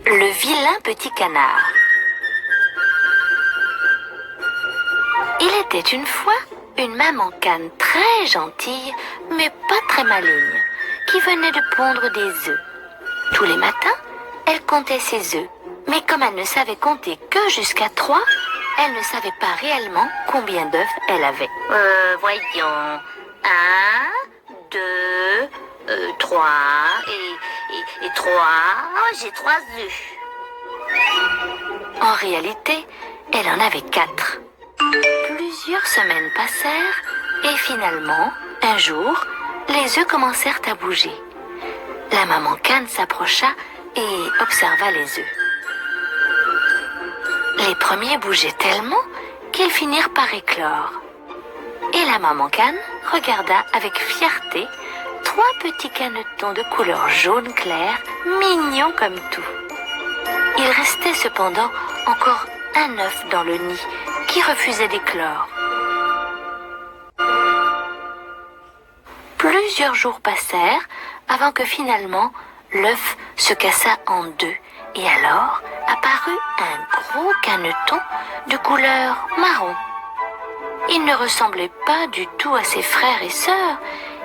Le vilain petit canard. Il était une fois une maman cane très gentille, mais pas très maligne, qui venait de pondre des œufs. Tous les matins, elle comptait ses œufs, mais comme elle ne savait compter que jusqu'à 3, elle ne savait pas réellement combien d'œufs elle avait. Voyons, 1, 2, 3 et 3. Oh, j'ai 3 œufs. En réalité, elle en avait 4. Plusieurs semaines passèrent et finalement, un jour, les œufs commencèrent à bouger. La maman cane s'approcha et observa les œufs. Les premiers bougeaient tellement qu'ils finirent par éclore. Et la maman cane regarda avec fierté 3 petits canetons de couleur jaune clair, mignons comme tout. Il restait cependant encore un œuf dans le nid qui refusait d'éclore. Plusieurs jours passèrent avant que finalement l'œuf se cassa en 2 et alors apparut un gros caneton de couleur marron. Il ne ressemblait pas du tout à ses frères et sœurs,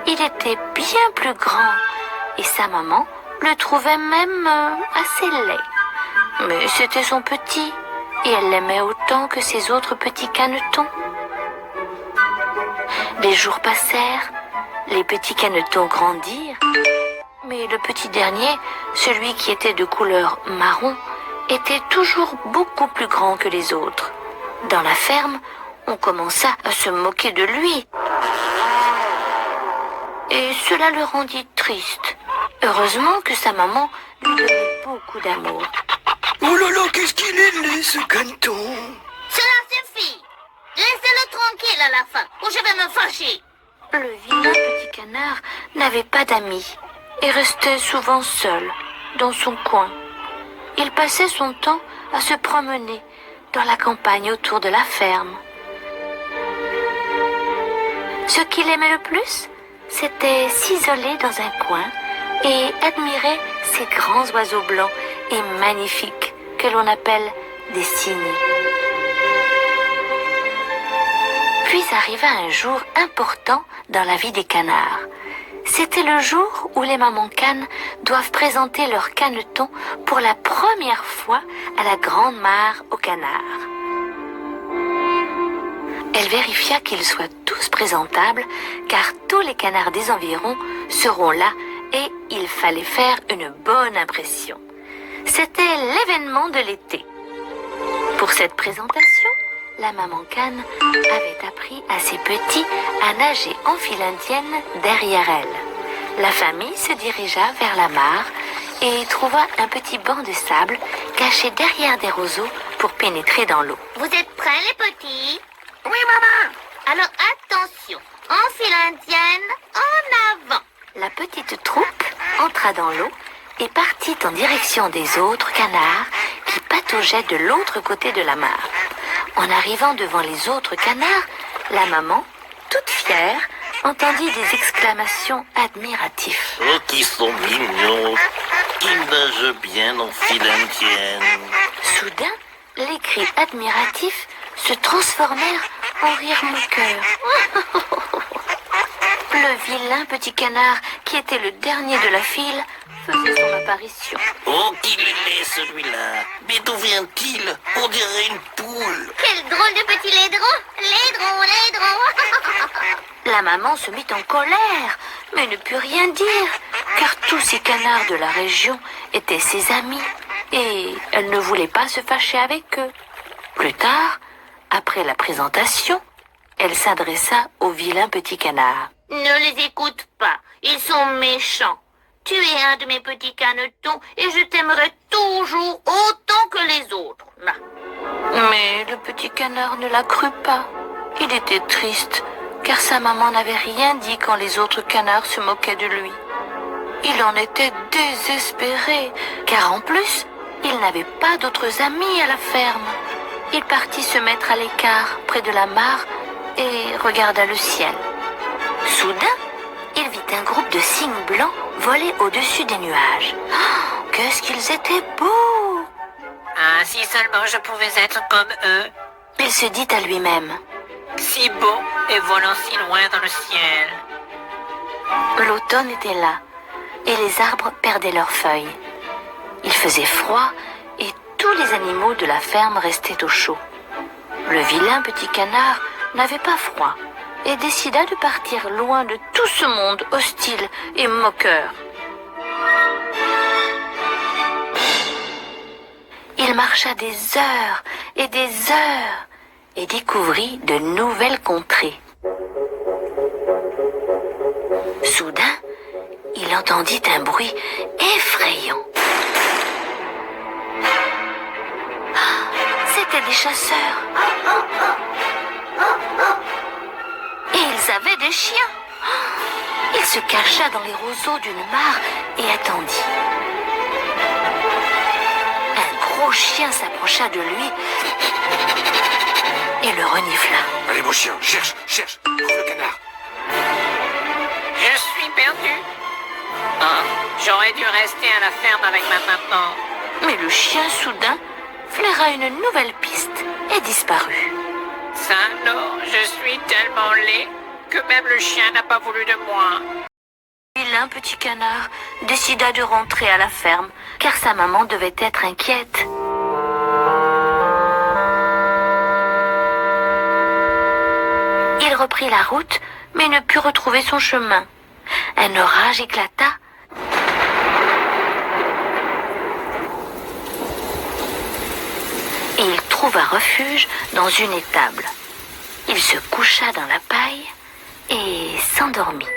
il était bien plus grand et sa maman le trouvait même assez laid. Mais c'était son petit et elle l'aimait autant que ses autres petits canetons. Les jours passèrent, les petits canetons grandirent, mais le petit dernier, celui qui était de couleur marron, était toujours beaucoup plus grand que les autres. Dans la ferme, on commença à se moquer de lui. Et cela le rendit triste. Heureusement que sa maman lui donnait beaucoup d'amour. Oh là là, qu'est-ce qu'il est laid, ce caneton! Cela suffit! Laissez-le tranquille à la fin, ou je vais me fâcher! Le vilain petit canard n'avait pas d'amis et restait souvent seul dans son coin. Il passait son temps à se promener dans la campagne autour de la ferme. Ce qu'il aimait le plus, c'était s'isoler dans un coin et admirer ces grands oiseaux blancs et magnifiques que l'on appelle des cygnes. Puis arriva un jour important dans la vie des canards. C'était le jour où les mamans canes doivent présenter leurs canetons pour la première fois à la grande mare aux canards. Elle vérifia qu'ils soient tous présentables, car tous les canards des environs seront là et il fallait faire une bonne impression. C'était l'événement de l'été. Pour cette présentation, la maman cane avait appris à ses petits à nager en file indienne derrière elle. La famille se dirigea vers la mare et trouva un petit banc de sable caché derrière des roseaux pour pénétrer dans l'eau. Vous êtes prêts, les petits? Oui, maman! Alors attention, en file indienne, en avant! La petite troupe entra dans l'eau et partit en direction des autres canards qui pataugeaient de l'autre côté de la mare. En arrivant devant les autres canards, la maman, toute fière, entendit des exclamations admiratives. Oh, qui sont mignons, qui nagent bien en file indienne. Soudain, les cris admiratifs se transformèrent en rires moqueurs. Le vilain petit canard, qui était le dernier de la file, faisait son apparition. Oh, qu'il est laid celui-là. Mais d'où vient-il? On dirait une poule. Quel drôle de petit laidron! Laidron! La maman se mit en colère, mais ne put rien dire, car tous ces canards de la région étaient ses amis, et elle ne voulait pas se fâcher avec eux. Plus tard, après la présentation, elle s'adressa au vilain petit canard. Ne les écoute pas, ils sont méchants. Tu es un de mes petits canetons et je t'aimerai toujours autant que les autres. Mais le petit canard ne la crut pas. Il était triste, car sa maman n'avait rien dit quand les autres canards se moquaient de lui. Il en était désespéré, car en plus, il n'avait pas d'autres amis à la ferme. Il partit se mettre à l'écart près de la mare et regarda le ciel. Soudain, il vit un groupe de cygnes blancs voler au-dessus des nuages. Oh, qu'est-ce qu'ils étaient beaux! Ah, si seulement je pouvais être comme eux, Il se dit à lui-même. si beau et volant si loin dans le ciel. L'automne était là, et les arbres perdaient leurs feuilles. Il faisait froid, et tous les animaux de la ferme restaient au chaud. Le vilain petit canard n'avait pas froid, et décida de partir loin de tout ce monde hostile et moqueur. Il marcha des heures et découvrit de nouvelles contrées. Soudain, il entendit un bruit effrayant. C'étaient des chasseurs. Et ils avaient des chiens. Il se cacha dans les roseaux d'une mare et attendit. Un gros chien s'approcha de lui et le renifla. Allez, mon chien, cherche, trouve le canard. Je suis perdu. Ah, j'aurais dû rester à la ferme avec ma maman. Mais le chien soudain flaira une nouvelle piste et disparut. Sano, je suis tellement laid que même le chien n'a pas voulu de moi. Vilain petit canard décida de rentrer à la ferme car sa maman devait être inquiète. Il reprit la route mais ne put retrouver son chemin. Un orage éclata. Et il trouva refuge dans une étable. Il se coucha dans la paille et s'endormit.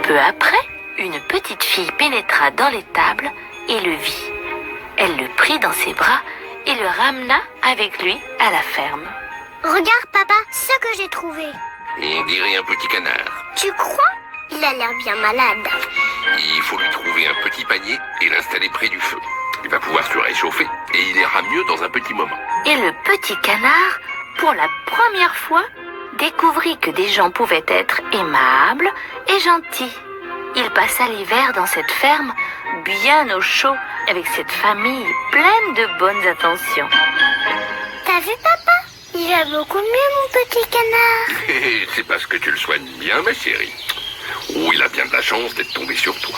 Peu après, une petite fille pénétra dans l'étable et le vit. Elle le prit dans ses bras et le ramena avec lui à la ferme. Regarde, papa, ce que j'ai trouvé. On dirait un petit canard. Tu crois? Il a l'air bien malade. Il faut lui trouver un petit panier et l'installer près du feu. Il va pouvoir se réchauffer et il ira mieux dans un petit moment. Et le petit canard, pour la première fois, découvrit que des gens pouvaient être aimables et gentils. Il passa l'hiver dans cette ferme, bien au chaud, avec cette famille pleine de bonnes attentions. T'as vu, papa? Il va beaucoup mieux, mon petit canard. Et c'est parce que tu le soignes bien, ma chérie. Oh, il a bien de la chance d'être tombé sur toi.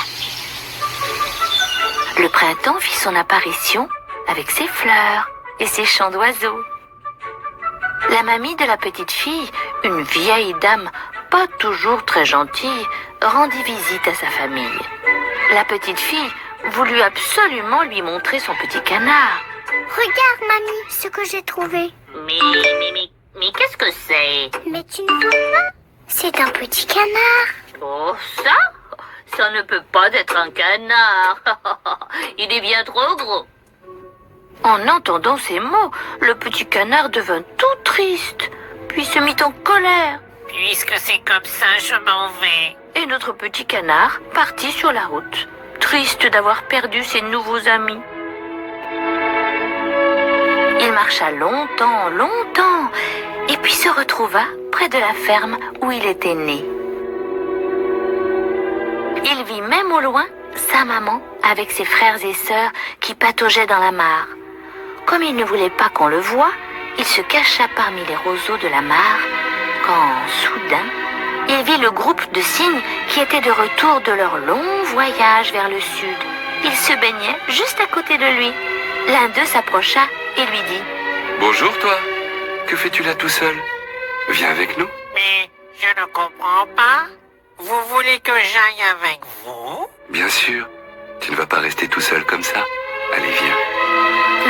Le printemps fit son apparition avec ses fleurs et ses chants d'oiseaux. La mamie de la petite fille, une vieille dame pas toujours très gentille, rendit visite à sa famille. La petite fille voulut absolument lui montrer son petit canard. Regarde, mamie, ce que j'ai trouvé. Mais qu'est-ce que c'est? Mais tu ne vois pas? C'est un petit canard. Oh, ça ne peut pas être un canard. Il est bien trop gros. En entendant ces mots, le petit canard devint tout triste, puis se mit en colère. Puisque c'est comme ça, je m'en vais. Et notre petit canard partit sur la route, triste d'avoir perdu ses nouveaux amis. Il marcha longtemps, et puis se retrouva près de la ferme où il était né. Il vit même au loin sa maman avec ses frères et sœurs qui pataugeaient dans la mare. Comme il ne voulait pas qu'on le voie, il se cacha parmi les roseaux de la mare quand, soudain, il vit le groupe de cygnes qui étaient de retour de leur long voyage vers le sud. Ils se baignaient juste à côté de lui. L'un d'eux s'approcha et lui dit « Bonjour, toi. Que fais-tu là tout seul? Viens avec nous. Mais je ne comprends pas. Vous voulez que j'aille avec vous? Bien sûr. Tu ne vas pas rester tout seul comme ça. Allez, viens. »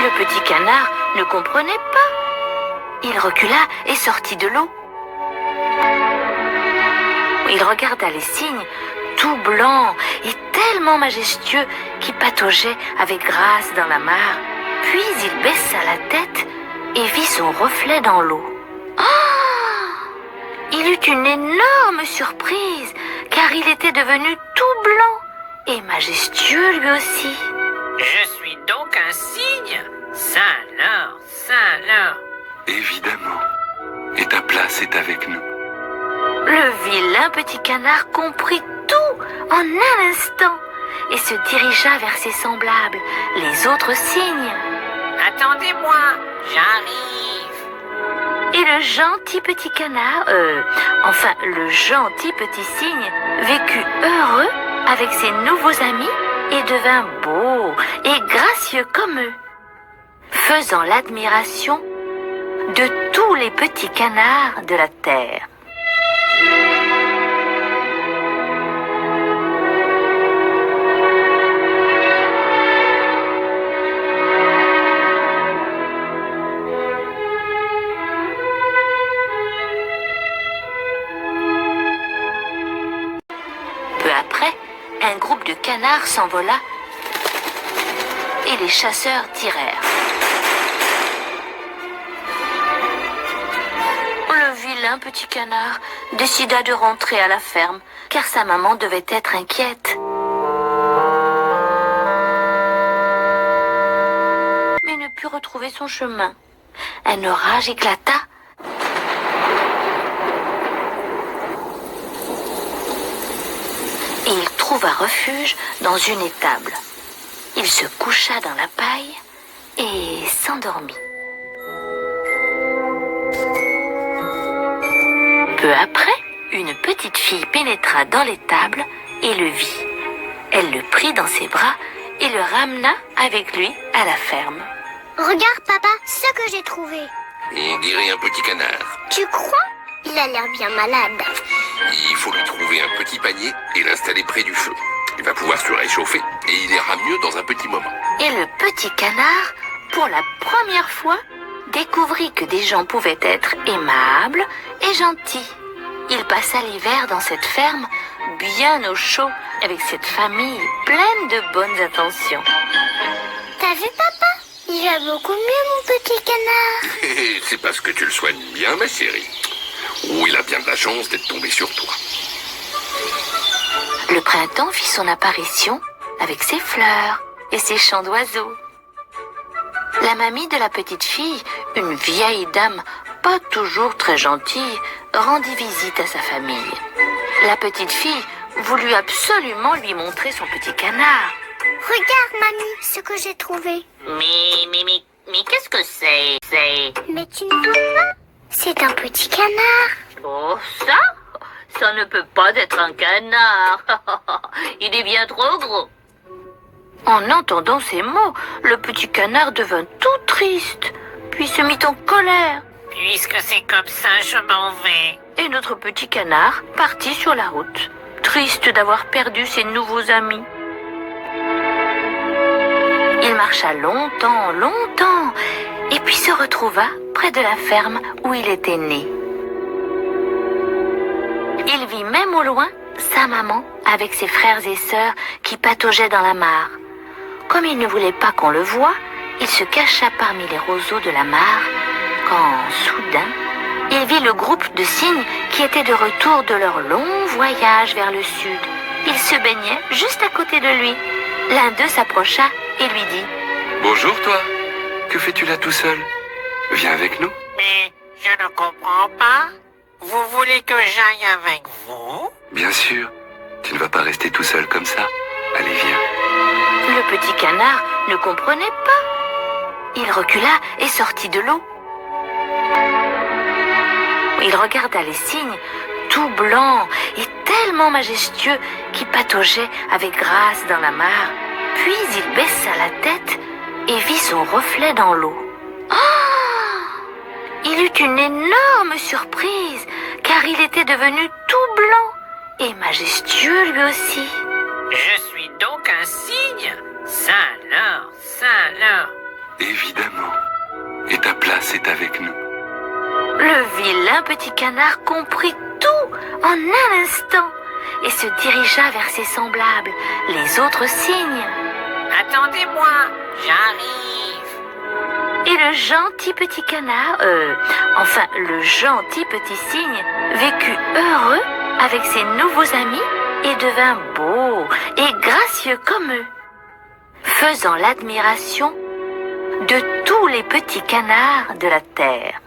Le petit canard ne comprenait pas. Il recula et sortit de l'eau. Il regarda les cygnes, tout blancs et tellement majestueux, qui pataugeaient avec grâce dans la mare. Puis il baissa la tête et vit son reflet dans l'eau. Oh! Il eut une énorme surprise, car il était devenu tout blanc et majestueux lui aussi. Je suis donc un cygne? Ça alors. Évidemment. Et ta place est avec nous. Le vilain petit canard comprit tout en un instant. et se dirigea vers ses semblables, les autres cygnes. Attendez-moi, j'arrive. Et le gentil petit canard, le gentil petit cygne, vécut heureux avec ses nouveaux amis et devint beau et gracieux comme eux, faisant l'admiration de tous les petits canards de la terre. Peu après, un groupe de canards s'envola et les chasseurs tirèrent. Le vilain petit canard décida de rentrer à la ferme, car sa maman devait être inquiète. Mais ne put retrouver son chemin. Un orage éclata. Et il trouva refuge dans une étable. Il se coucha dans la paille et s'endormit. Peu après, une petite fille pénétra dans l'étable et le vit. Elle le prit dans ses bras et le ramena avec lui à la ferme. Regarde, papa, ce que j'ai trouvé. On dirait un petit canard. Tu crois? Il a l'air bien malade. Il faut lui trouver un petit panier et l'installer près du feu. Il va pouvoir se réchauffer et il ira mieux dans un petit moment. Et le petit canard, pour la première fois, découvrit que des gens pouvaient être aimables et gentils. Il passa l'hiver dans cette ferme, bien au chaud, avec cette famille pleine de bonnes intentions. T'as vu, papa? Il va beaucoup mieux, mon petit canard. C'est parce que tu le soignes bien, ma chérie. Oh, il a bien de la chance d'être tombé sur toi. Le printemps fit son apparition avec ses fleurs et ses chants d'oiseaux. La mamie de la petite fille, une vieille dame pas toujours très gentille, rendit visite à sa famille. La petite fille voulut absolument lui montrer son petit canard. Regarde, mamie, ce que j'ai trouvé. Mais qu'est-ce que c'est? Mais tu ne vois pas? C'est un petit canard. Oh, ça ne peut pas être un canard. Il est bien trop gros. En entendant ces mots, le petit canard devint tout triste, puis se mit en colère. Puisque c'est comme ça, je m'en vais. Et notre petit canard partit sur la route, triste d'avoir perdu ses nouveaux amis. Il marcha longtemps, et puis se retrouva près de la ferme où il était né. Il vit même au loin sa maman avec ses frères et sœurs qui pataugeaient dans la mare. Comme il ne voulait pas qu'on le voie, il se cacha parmi les roseaux de la mare, quand, soudain, il vit le groupe de cygnes qui étaient de retour de leur long voyage vers le sud. Ils se baignaient juste à côté de lui. L'un d'eux s'approcha et lui dit « Bonjour toi, que fais-tu là tout seul? Viens avec nous. » Mais je ne comprends pas. Vous voulez que j'aille avec vous? Bien sûr, tu ne vas pas rester tout seul comme ça. Allez, viens. Le petit canard ne comprenait pas. Il recula et sortit de l'eau. Il regarda les cygnes, tout blancs et tellement majestueux, qui pataugeaient avec grâce dans la mare. Puis il baissa la tête et vit son reflet dans l'eau. Oh! Il eut une énorme surprise, car il était devenu tout blanc et majestueux lui aussi. Je suis donc un cygne? Ça alors. Évidemment. Et ta place est avec nous. Le vilain petit canard comprit tout en un instant et se dirigea vers ses semblables, les autres cygnes. Attendez-moi, j'arrive. Et le gentil petit canard, le gentil petit cygne, vécut heureux avec ses nouveaux amis et devint beau et gracieux comme eux, faisant l'admiration de tous les petits canards de la terre.